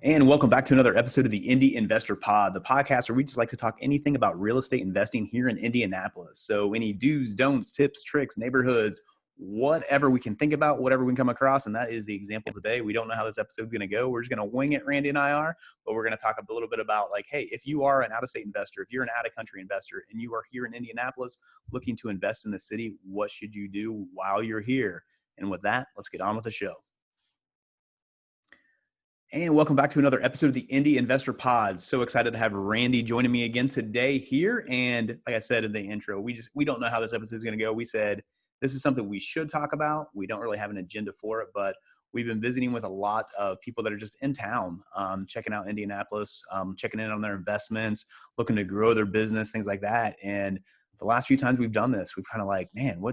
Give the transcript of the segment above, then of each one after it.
And welcome back to another episode of the Indy Investor Pod, the podcast where we just like to talk anything about real estate investing here in Indianapolis. So any do's, don'ts, tips, tricks, neighborhoods, whatever we can think about, whatever we can come across. And that is the example today. We don't know how this episode's going to go. We're just going to wing it, Randy and I are, but we're going to talk a little bit about like, hey, if you are an out-of-state investor, if you're an out-of-country investor and you are here in Indianapolis looking to invest in the city, what should you do while you're here? And with that, let's get on with the show. And welcome back to another episode of the Indy Investor Pod. So excited to have Randy joining me again today here. And like I said in the intro, we don't know how this episode is going to go. We said this is something we should talk about. We don't really have an agenda for it, but we've been visiting with a lot of people that are just in town, checking out Indianapolis, checking in on their investments, looking to grow their business, things like that. And the last few times we've done this, we've kind of like, man,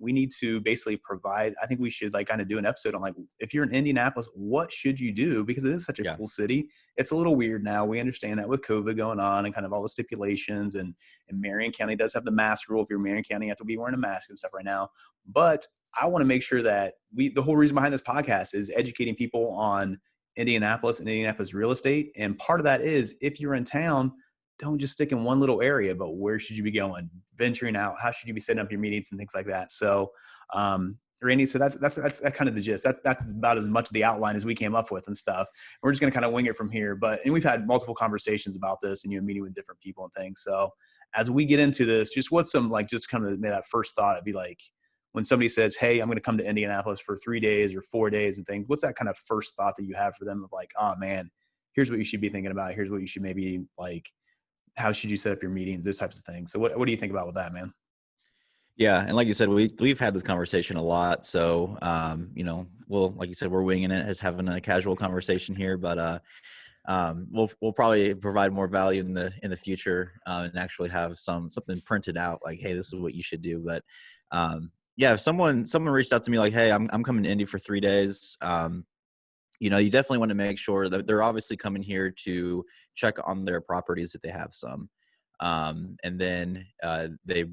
we need to basically provide, I think we should like kind of do an episode on like, if you're in Indianapolis, what should you do? Because it is such a cool city. It's a little weird now. We understand that with COVID going on and kind of all the stipulations and Marion County does have the mask rule. If you're in Marion County, you have to be wearing a mask and stuff right now. But I want to make sure that the whole reason behind this podcast is educating people on Indianapolis and Indianapolis real estate. And part of that is if you're in town, don't just stick in one little area, but where should you be going, venturing out? How should you be setting up your meetings and things like that? So, Randy, so that's kind of the gist. That's about as much of the outline as we came up with and stuff. We're just going to kind of wing it from here. And we've had multiple conversations about this and, meeting with different people and things. So as we get into this, just what's some, like, just kind of that first thought, it'd be like, when somebody says, hey, I'm going to come to Indianapolis for 3 days or 4 days and things, what's that kind of first thought that you have for them of like, oh man, here's what you should be thinking about. Here's what you should maybe like, how should you set up your meetings, those types of things. So what do you think about with that, man? Yeah. And like you said, we've had this conversation a lot. So, like you said, we're winging it as having a casual conversation here, but we'll probably provide more value in the future and actually have something printed out like, hey, this is what you should do. But if someone reached out to me like, hey, I'm coming to Indy for 3 days. You definitely want to make sure that they're obviously coming here to check on their properties if they have some. And then they're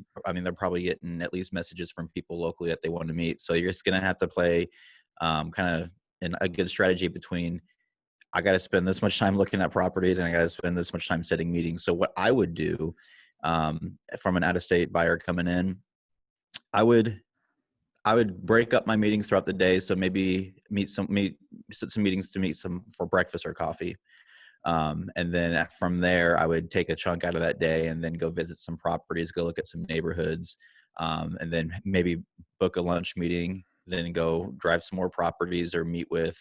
probably getting at least messages from people locally that they want to meet. So you're just going to have to play kind of a good strategy between, I got to spend this much time looking at properties and I got to spend this much time setting meetings. So what I would do from an out-of-state buyer coming in, I would break up my meetings throughout the day. So maybe set some meetings to meet some for breakfast or coffee. And then from there, I would take a chunk out of that day and then go visit some properties, go look at some neighborhoods, and then maybe book a lunch meeting, then go drive some more properties or meet with,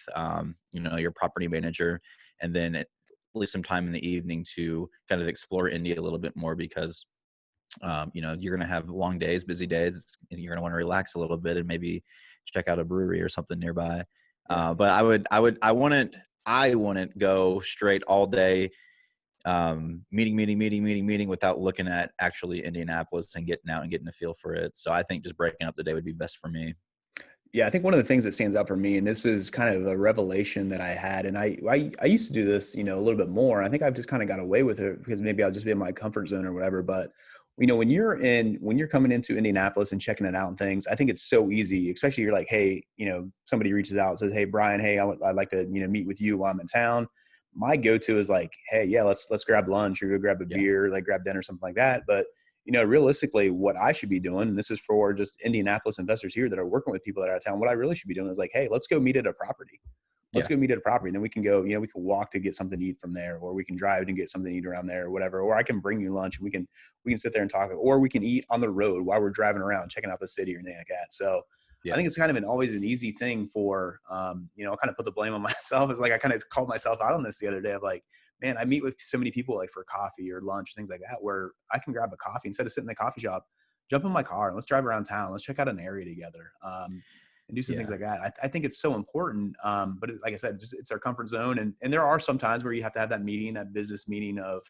your property manager, and then at least some time in the evening to kind of explore India a little bit more because you're going to have long days, busy days. You're going to want to relax a little bit and maybe check out a brewery or something nearby. But I wouldn't go straight all day, meeting without looking at actually Indianapolis and getting out and getting a feel for it. So I think just breaking up the day would be best for me. Yeah, I think one of the things that stands out for me, and this is kind of a revelation that I had, and I used to do this, a little bit more. I think I've just kind of got away with it because maybe I'll just be in my comfort zone or whatever. But when you're coming into Indianapolis and checking it out and things, I think it's so easy. Especially you're like, hey, somebody reaches out and says, hey, Brian, hey, I'd like to meet with you while I'm in town. My go-to is like, hey, yeah, let's grab lunch or go grab a beer, like grab dinner, something like that. But realistically, what I should be doing, and this is for just Indianapolis investors here that are working with people that are out of town, what I really should be doing is like, hey, let's go meet at a property. Let's go meet at a property. And then we can go, we can walk to get something to eat from there, or we can drive and get something to eat around there or whatever. Or I can bring you lunch and we can sit there and talk, or we can eat on the road while we're driving around, checking out the city or anything like that. So I think it's kind of always an easy thing for, I kind of put the blame on myself. It's like, I kind of called myself out on this the other day of like, man, I meet with so many people like for coffee or lunch, things like that, where I can grab a coffee instead of sitting in the coffee shop, jump in my car and let's drive around town. Let's check out an area together and do some things like that. I think it's so important. But like I said, it's our comfort zone. And there are some times where you have to have that meeting, that business meeting of,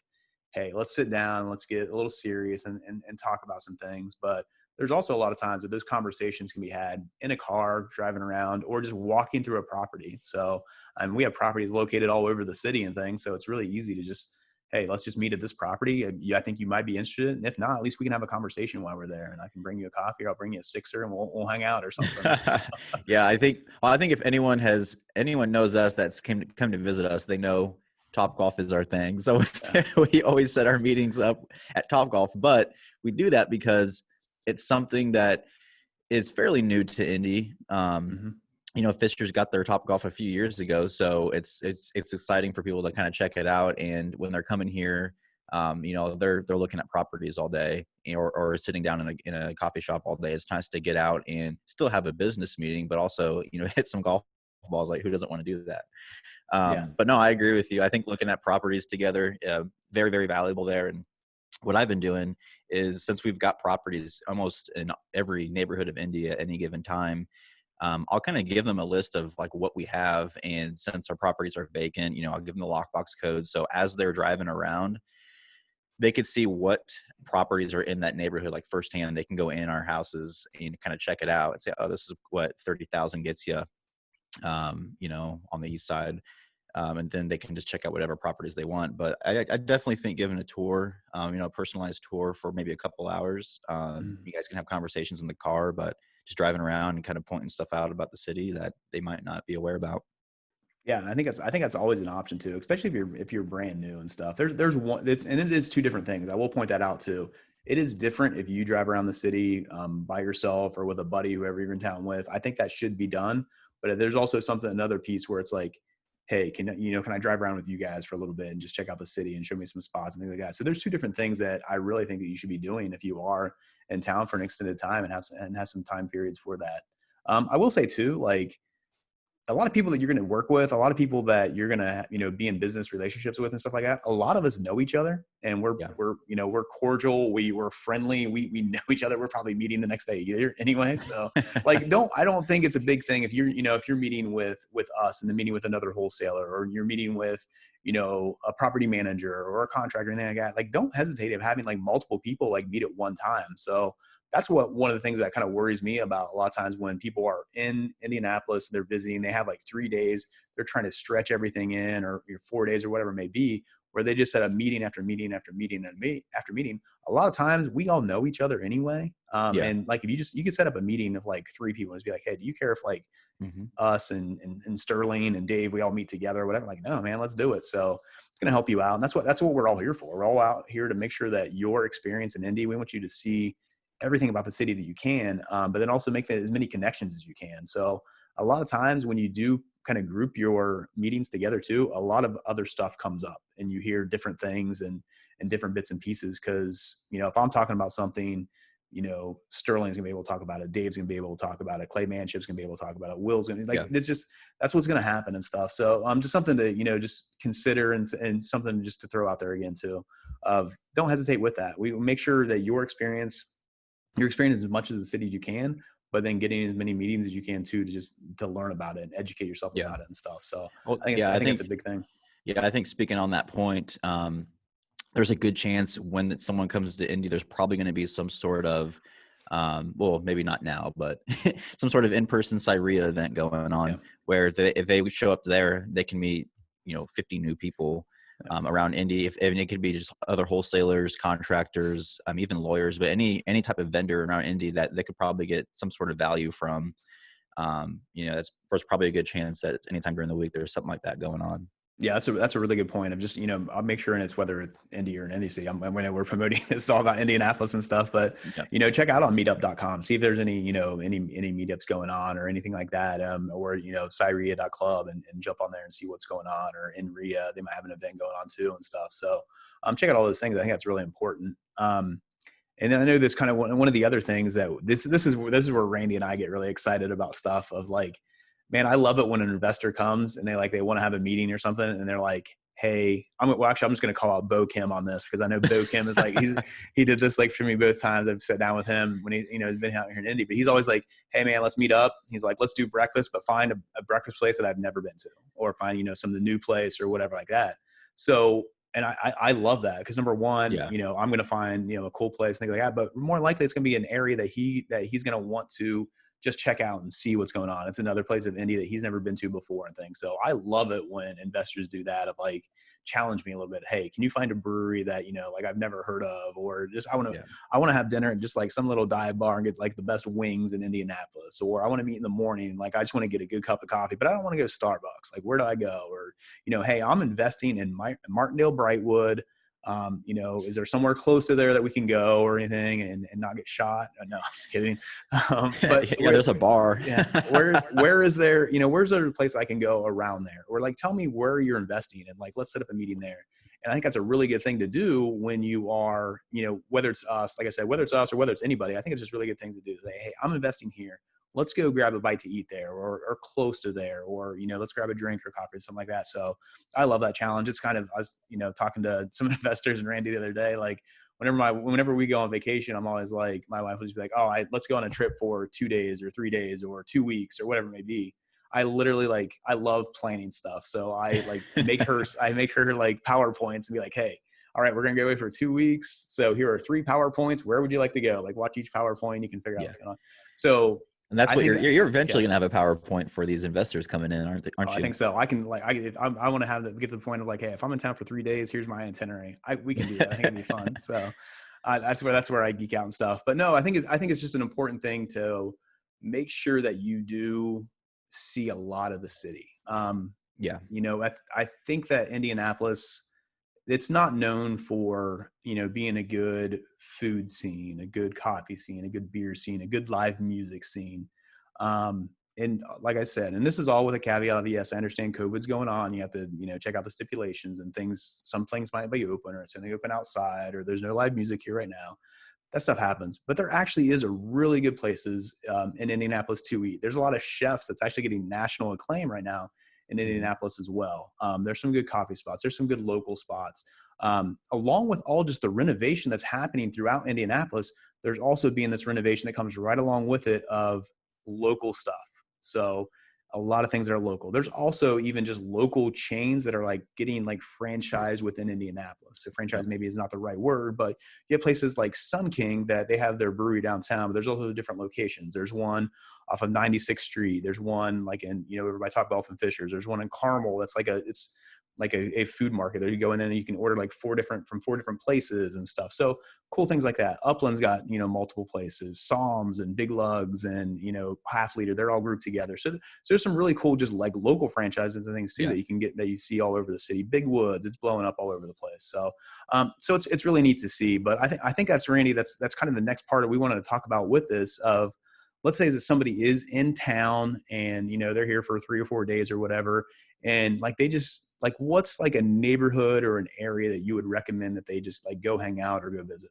hey, let's sit down, let's get a little serious and talk about some things. But there's also a lot of times where those conversations can be had in a car, driving around, or just walking through a property. So we have properties located all over the city and things. So it's really easy to just hey, let's just meet at this property. I think you might be interested. And if not, at least we can have a conversation while we're there, and I can bring you a coffee, or I'll bring you a sixer, and we'll hang out or something. So. Yeah, I think if anyone knows us that's come to visit us, they know Top Golf is our thing. So Yeah. we always set our meetings up at Top Golf, but we do that because it's something that is fairly new to Indy. Mm-hmm. Fisher's got their Top Golf a few years ago, so it's exciting for people to kind of check it out. And when they're coming here, they're looking at properties all day, or sitting down in a coffee shop all day. It's nice to get out and still have a business meeting, but also hit some golf balls. Like, who doesn't want to do that? Yeah. But no, I agree with you. I think looking at properties together, very, very valuable there. And what I've been doing is, since we've got properties almost in every neighborhood of Indy at any given time, I'll kind of give them a list of like what we have. And since our properties are vacant, I'll give them the lockbox code. So as they're driving around, they could see what properties are in that neighborhood, like firsthand. They can go in our houses and kind of check it out and say, oh, this is what 30,000 gets you, on the east side. And then they can just check out whatever properties they want. But I definitely think giving a tour, a personalized tour for maybe a couple hours, you guys can have conversations in the car, but just driving around and kind of pointing stuff out about the city that they might not be aware about. Yeah, I think that's always an option too, especially if you're brand new and stuff. There's one and it is two different things. I will point that out too. It is different if you drive around the city by yourself or with a buddy, whoever you're in town with. I think that should be done. But there's also another piece where it's like, hey, can I drive around with you guys for a little bit and just check out the city and show me some spots and things like that. So there's two different things that I really think that you should be doing if you are in town for an extended time and have some time periods for that. I will say too, like, a lot of people that you're going to work with, a lot of people that you're going to, be in business relationships with and stuff like that. A lot of us know each other, and Yeah. we're cordial. We're friendly. We know each other. We're probably meeting the next day either anyway. So like, I don't think it's a big thing if if you're meeting with us and then meeting with another wholesaler, or you're meeting with, a property manager or a contractor or anything like that. Like, don't hesitate of having like multiple people like meet at one time. So that's one of the things that kind of worries me about a lot of times when people are in Indianapolis, they're visiting, they have like 3 days, they're trying to stretch everything in, or 4 days or whatever it may be, where they just set up meeting after meeting after meeting after meeting. A lot of times we all know each other anyway. Yeah. And like, if you could set up a meeting of like 3 people and just be like, hey, do you care if like Hmm. us and Sterling and Dave, we all meet together or whatever? Like, no, man, let's do it. So it's going to help you out. And that's what we're all here for. We're all out here to make sure that your experience in Indy, we want you to see everything about the city that you can, but then also make as many connections as you can. So a lot of times when you do kind of group your meetings together too, a lot of other stuff comes up and you hear different things and different bits and pieces. Cause if I'm talking about something, Sterling's gonna be able to talk about it. Dave's gonna be able to talk about it. Clay Manship's gonna be able to talk about it. Will's gonna like, Yeah. that's what's gonna happen and stuff. So just something to, just consider and something just to throw out there again too, of don't hesitate with that. We make sure that your experience as much as the city as you can, but then getting as many meetings as you can too, to learn about it and educate yourself Yeah. about it and stuff. So Well, I think it's a big thing. yeah, I think speaking on that point, there's a good chance when someone comes to Indy, there's probably going to be some sort of, well, maybe not now, but some sort of in-person Cyria event going Yeah. on, where if they would show up there, they can meet, 50 new people around Indy. And it could be just other wholesalers, contractors, even lawyers, but any type of vendor around Indy that they could probably get some sort of value from. There's probably a good chance that anytime during the week there's something like that going on. Yeah, that's a really good point of just, I'll make sure, and it's whether it's Indy or an Indy city. When we're promoting this, it's all about Indianapolis and stuff, but, Yeah. Check out on meetup.com, see if there's any, any meetups going on or anything like that. Or, Cyria.club and jump on there and see what's going on, or in RIA, they might have an event going on too and stuff. So, check out all those things. I think that's really important. And then I know this kind of one of the other things that this is where Randy and I get really excited about stuff of like, man, I love it when an investor comes and they want to have a meeting or something. And they're like, hey, I'm just going to call out Bo Kim on this, because I know Bo Kim is like, he did this like for me both times. I've sat down with him when he's been out here in Indy, but he's always like, hey man, let's meet up. He's like, let's do breakfast, but find a breakfast place that I've never been to, or find, some of the new place or whatever like that. So, and I love that, because number one, Yeah. I'm going to find, a cool place and things like that, but more likely it's going to be an area that he's going to want to just check out and see what's going on. It's another place of Indy that he's never been to before and things. So I love it when investors do that, of like, challenge me a little bit. Hey, can you find a brewery that, like I've never heard of, or just, Yeah. I want to have dinner at just like some little dive bar and get like the best wings in Indianapolis, or I want to meet in the morning. Like, I just want to get a good cup of coffee, but I don't want to go to Starbucks. Like, where do I go? Or, hey, I'm investing in Martindale, Brightwood. Is there somewhere close to there that we can go or anything and not get shot? No, I'm just kidding. But Yeah, there's a bar. yeah, where is there, where's there a place I can go around there? Or like, tell me where you're investing and like, let's set up a meeting there. And I think that's a really good thing to do when you are, whether it's us, like I said, whether it's us or whether it's anybody, I think it's just really good things to do. Say, hey, I'm investing here. Let's go grab a bite to eat there, or close to there, or, let's grab a drink or coffee or something like that. So I love that challenge. It's kind of, I was, talking to some investors and Randy the other day, like, whenever we go on vacation, I'm always like, my wife would just be like, oh, let's go on a trip for 2 days or 3 days or 2 weeks or whatever it may be. I literally, like, I love planning stuff. So I like make her like PowerPoints and be like, hey, all right, we're going to go away for 2 weeks. So here are 3 PowerPoints. Where would you like to go? Like, watch each PowerPoint. You can figure out what's going on. So, and that's what you're eventually yeah. going to have a PowerPoint for these investors coming in, aren't you? I think so. I can, like, I want to get to the point of like, hey, if I'm in town for 3 days, here's my itinerary. We can do that. I think it'd be fun. So that's where I geek out and stuff. But no, I think it's just an important thing to make sure that you do see a lot of the city. Yeah. I think that Indianapolis, it's not known for, being a good food scene, a good coffee scene, a good beer scene, a good live music scene. And like I said, and this is all with a caveat of, yes, I understand COVID's going on. You have to, check out the stipulations and things. Some things might be open, or it's only open outside, or there's no live music here right now. That stuff happens. But there actually is a really good places in Indianapolis to eat. There's a lot of chefs that's actually getting national acclaim right now in Indianapolis as well. There's some good coffee spots. There's some good local spots. Along with all just the renovation that's happening throughout Indianapolis, there's also being this renovation that comes right along with it of local stuff. So a lot of things that are local. There's also even just local chains that are like getting like franchised within Indianapolis. So franchise maybe is not the right word, but you have places like Sun King that they have their brewery downtown, but there's also different locations. There's one off of 96th Street. There's one like in, over by Topgolf and Fishers. There's one in Carmel. That's like it's like a food market there. You go in there and you can order like 4 different places and stuff. So cool things like that. Upland's got, multiple places, Psalms and Big Lugs and, Half Liter, they're all grouped together. So there's some really cool, just like local franchises and things too, that you can get, that you see all over the city. Big Woods, it's blowing up all over the place. So, so it's really neat to see, but I think that's Randy, that's kind of the next part that we wanted to talk about with this of, let's say that somebody is in town and, they're here for 3 or 4 days or whatever. And like, they just like, what's like a neighborhood or an area that you would recommend that they just like go hang out or go visit?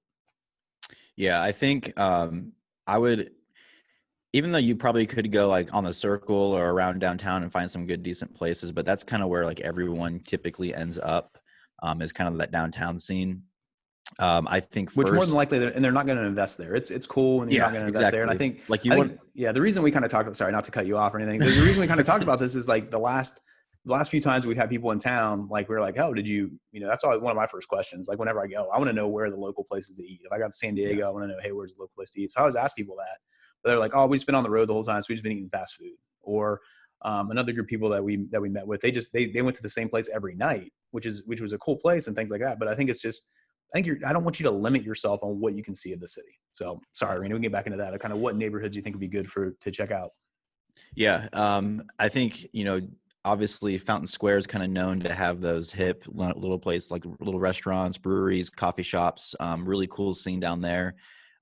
Yeah, I think I would, even though you probably could go like on the circle or around downtown and find some good, decent places, but that's kind of where like everyone typically ends up, is kind of that downtown scene. I think Which more than first, likely, and they're not going to invest there. It's cool, and you're not going to invest there. And I think, like you want, yeah, the reason we kind of talked. Sorry, not to cut you off or anything. The reason we kind of talked about this is like the last few times we've had people in town, like we're like, oh, did you, that's always one of my first questions. Like whenever I go, I want to know where the local places to eat. If I got to San Diego, I want to know, hey, where's the local place to eat? So I always ask people that, but they're like, oh, we've just been on the road the whole time, so we've just been eating fast food. Or another group of people that we met with, they went to the same place every night, which was a cool place and things like that. But I think it's just, I don't want you to limit yourself on what you can see of the city. So sorry, Rena, we can get back into that. Kind of what neighborhoods you think would be good to check out. Yeah. I think, obviously Fountain Square is kind of known to have those hip little places, like little restaurants, breweries, coffee shops, really cool scene down there.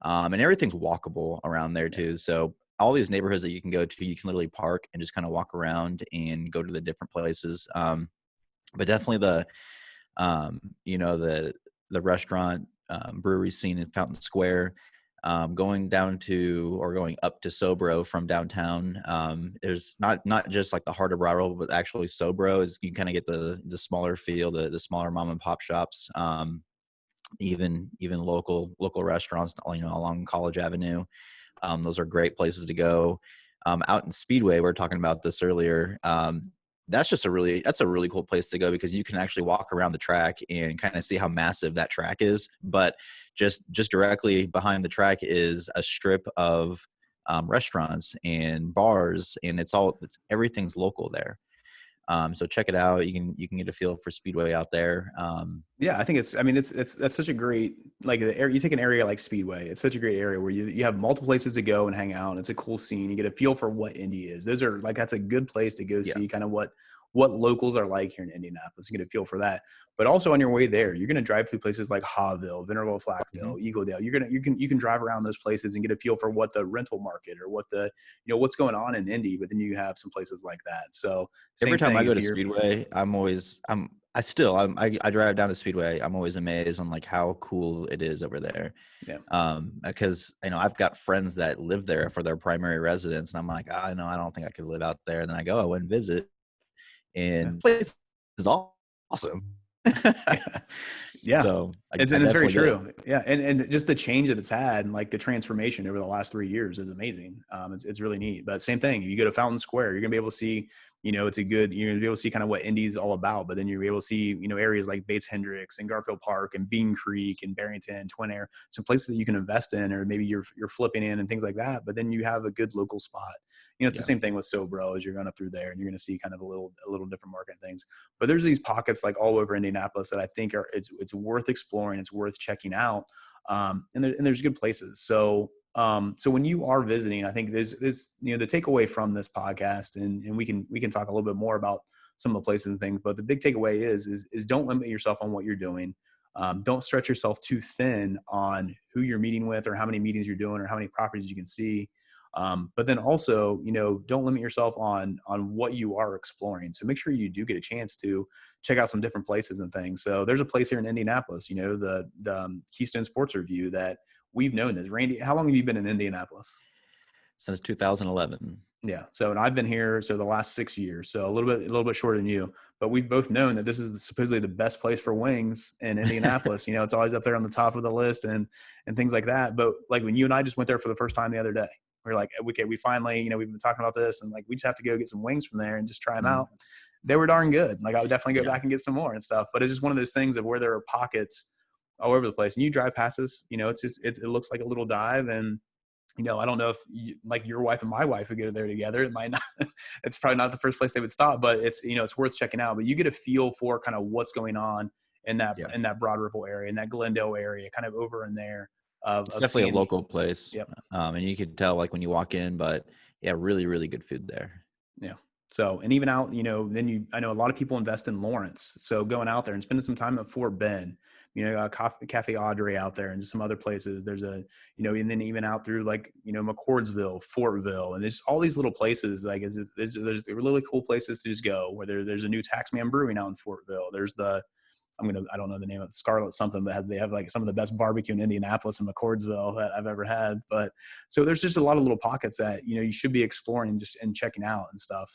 And everything's walkable around there too. So all these neighborhoods that you can go to, you can literally park and just kind of walk around and go to the different places. But definitely the restaurant, brewery scene in Fountain Square, going down to or going up to Sobro from downtown. There's not just like the heart of Broward, but actually Sobro is, you kind of get the smaller feel, the smaller mom and pop shops, even local restaurants, along College Avenue. Those are great places to go. Out in Speedway, we were talking about this earlier. That's a really cool place to go because you can actually walk around the track and kind of see how massive that track is. But just directly behind the track is a strip of restaurants and bars, and everything's local there. So check it out. You can get a feel for Speedway out there. Yeah, I think I mean, that's such a great, like the area, you take an area like Speedway, it's such a great area where you have multiple places to go and hang out. And it's a cool scene. You get a feel for what Indy is. Those are like, that's a good place to go Yeah. see kind of what locals are like here in Indianapolis. You get a feel for that. But also on your way there, you're going to drive through places like Hawville, Venerable Hmm. Flackville, Eagledale. You can drive around those places and get a feel for what the rental market or what's going on in Indy. But then you have some places like that. So Every same time I thing go if to you're, Speedway, I drive down to Speedway. I'm always amazed on like how cool it is over there. yeah. Because I've got friends that live there for their primary residence, and I'm like, I know I don't think I could live out there. And then I go and visit, Yeah. and the place is awesome. Yeah. Yeah. So I It's very definitely get it. true. Yeah. And just the change that it's had and like the transformation over the last 3 years is amazing. It's really neat. But same thing, you go to Fountain Square, you're gonna be able to see, you're gonna be able to see kind of what Indy's all about. But then you're able to see, areas like Bates Hendricks and Garfield Park and Bean Creek and Barrington, Twin Air, some places that you can invest in, or maybe you're flipping in and things like that. But then you have a good local spot. It's the Yeah. same thing with Sobro as you're going up through there and you're going to see kind of a little different market things. But there's these pockets like all over Indianapolis that I think it's worth exploring. It's worth checking out. And there's good places. So when you are visiting, I think there's the takeaway from this podcast, and we can talk a little bit more about some of the places and things. But the big takeaway is don't limit yourself on what you're doing. Don't stretch yourself too thin on who you're meeting with or how many meetings you're doing or how many properties you can see. But then also, don't limit yourself on what you are exploring. So make sure you do get a chance to check out some different places and things. So there's a place here in Indianapolis, the Keystone Sports Review that we've known this. Randy, how long have you been in Indianapolis? Since 2011. Yeah. So, and I've been here the last 6 years, so a little bit shorter than you. But we've both known that this is supposedly the best place for wings in Indianapolis. It's always up there on the top of the list and things like that. But like when you and I just went there for the first time the other day, we are like, okay, we finally, we've been talking about this, and like we just have to go get some wings from there and just try them out. Mhm. They were darn good. Like I would definitely go Yeah. back and get some more and stuff. But it's just one of those things of where there are pockets all over the place, and you drive past this. It looks like a little dive, and I don't know if like your wife and my wife would go there together. It might not, it's probably not the first place they would stop, but it's worth checking out. But you get a feel for kind of what's going on in that, Yeah. in that Broad Ripple area, in that Glendale area, kind of over in there It's of definitely a seeing. local place. Yep. And you could tell like when you walk in, but yeah, really, really good food there. Yeah. So, and even out, then I know a lot of people invest in Lawrence. So going out there and spending some time at Fort Bend, Cafe Audrey out there and some other places. There's and then even out through like, McCordsville, Fortville, and there's all these little places. Like there's really cool places to just go, where there's a new Taxman Brewing out in Fortville. There's I don't know the name of it, Scarlet something, but they have like some of the best barbecue in Indianapolis and McCordsville that I've ever had. But so there's just a lot of little pockets that, you should be exploring just and checking out and stuff.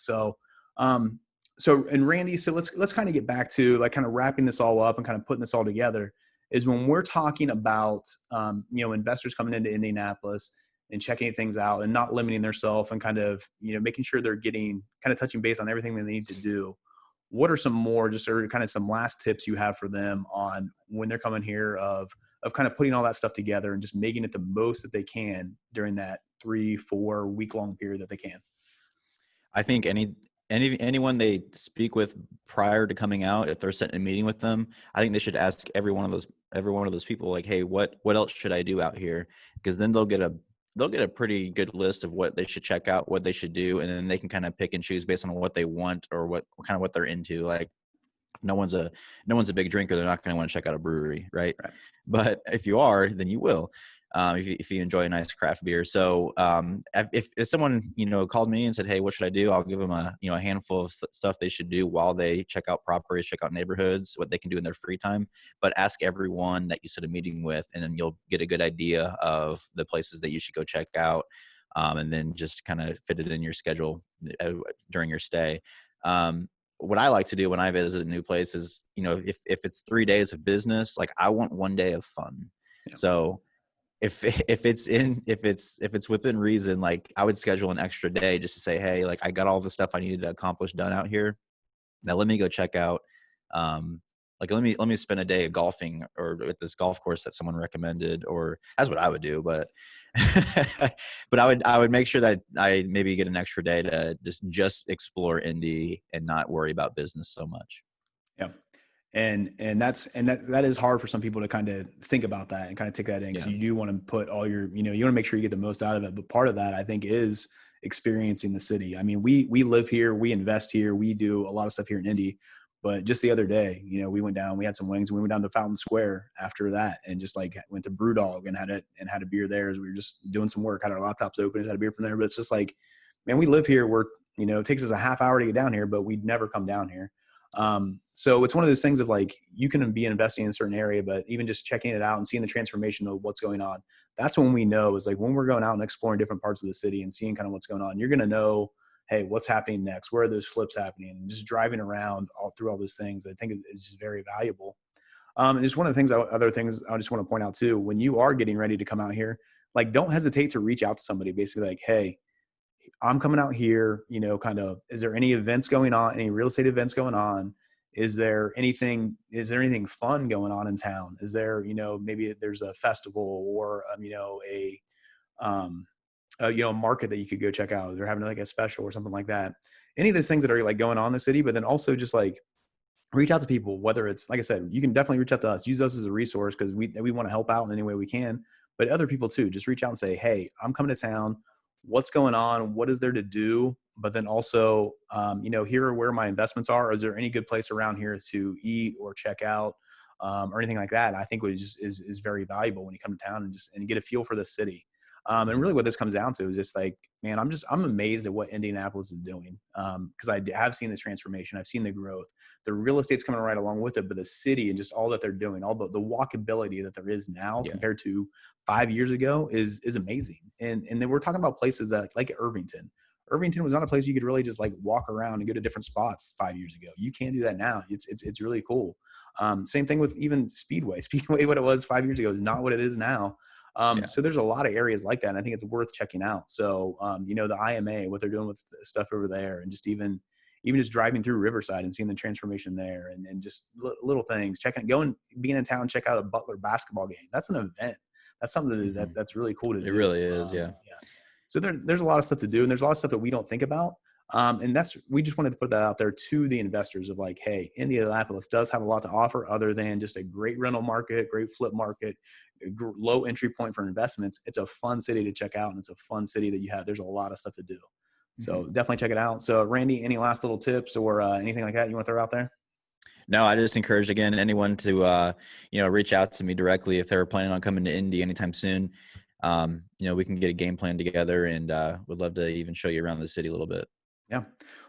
Um, and Randy, so let's kind of get back to like kind of wrapping this all up and kind of putting this all together is when we're talking about, investors coming into Indianapolis and checking things out and not limiting themselves and kind of, making sure they're getting kind of touching base on everything that they need to do. What are some more just or kind of some last tips you have for them on when they're coming here of kind of putting all that stuff together and just making it the most that they can during that 3-4 week long period that they can? I think anyone they speak with prior to coming out, if they're setting a meeting with them, I think they should ask every one of those people like, hey, what else should I do out here? Because then they'll get a pretty good list of what they should check out, what they should do, and then they can kind of pick and choose based on what they want or what they're into. Like no one's a big drinker, they're not going to want to check out a brewery, right? Right. But if you are, then you will. If you enjoy a nice craft beer. So if someone called me and said, hey, what should I do, I'll give them a handful of stuff they should do while they check out properties, check out neighborhoods, what they can do in their free time. But ask everyone that you set a meeting with, and then you'll get a good idea of the places that you should go check out, and then just kind of fit it in your schedule during your stay. What I like to do when I visit a new place is, if it's 3 days of business, like I want one day of fun. Yeah. So if it's within reason, like I would schedule an extra day just to say, hey, like I got all the stuff I needed to accomplish done out here. Now let me go check out Like, let me spend a day golfing or at this golf course that someone recommended, or that's what I would do. But, but I would make sure that I maybe get an extra day to just explore Indy and not worry about business so much. Yeah. And that is hard for some people to kind of think about that and kind of take that in, because Yeah. you do want to put all your, you want to make sure you get the most out of it. But part of that, I think, is experiencing the city. I mean, we live here, we invest here, we do a lot of stuff here in Indy. But just the other day, we went down, we had some wings, and we went down to Fountain Square after that, and just like went to Brewdog and had a beer there as we were just doing some work, had our laptops open, just had a beer from there. But it's just like, man, we live here. It takes us a half hour to get down here, but we'd never come down here. So it's one of those things of like, you can be investing in a certain area, but even just checking it out and seeing the transformation of what's going on, that's when we know, is like when we're going out and exploring different parts of the city and seeing kind of what's going on, you're going to know, hey, what's happening next? Where are those flips happening? And just driving around all through all those things, I think is just very valuable. And just one of the other things I just want to point out too, when you are getting ready to come out here, like, don't hesitate to reach out to somebody, basically like, hey, I'm coming out here, kind of, is there any events going on, any real estate events going on? Is there anything fun going on in town? Is there, maybe there's a festival or, um, a market that you could go check out. They're having like a special or something like that. Any of those things that are like going on in the city, but then also just like reach out to people, whether it's, like I said, you can definitely reach out to us, use us as a resource, because we want to help out in any way we can, but other people too, just reach out and say, hey, I'm coming to town. What's going on? What is there to do? But then also, here are where my investments are. Is there any good place around here to eat or check out, or anything like that? I think is very valuable when you come to town and get a feel for the city. And really what this comes down to is just like, man, I'm amazed at what Indianapolis is doing. Cause I have seen the transformation. I've seen the growth, the real estate's coming right along with it, but the city and just all that they're doing, all the walkability that there is now Yeah. compared to 5 years ago is amazing. And then we're talking about places that like Irvington. Irvington was not a place you could really just like walk around and go to different spots 5 years ago. You can do that now. It's really cool. Same thing with even Speedway. Speedway, what it was 5 years ago, is not what it is now. Yeah. So there's a lot of areas like that, and I think it's worth checking out. So, the IMA, what they're doing with stuff over there, and just even just driving through Riverside and seeing the transformation there, and just little things, being in town, check out a Butler basketball game. That's an event. That's something that's really cool to It do. really is. Yeah. Yeah. So there's a lot of stuff to do, and there's a lot of stuff that we don't think about. And we just wanted to put that out there to the investors of like, hey, Indianapolis does have a lot to offer other than just a great rental market, great flip market, low entry point for investments. It's a fun city to check out, and it's a fun city that there's a lot of stuff to do. So definitely check it out. So Randy, any last little tips or anything like that you want to throw out there? No, I just encourage again anyone to reach out to me directly if they're planning on coming to Indy anytime soon. We can get a game plan together, and would love to even show you around the city a little bit. Yeah,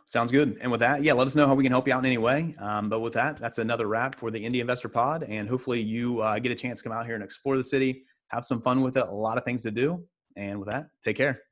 sounds good. And with that, let us know how we can help you out in any way. But with that, that's another wrap for the Indy Investor Pod. And hopefully you get a chance to come out here and explore the city, have some fun with it, a lot of things to do. And with that, take care.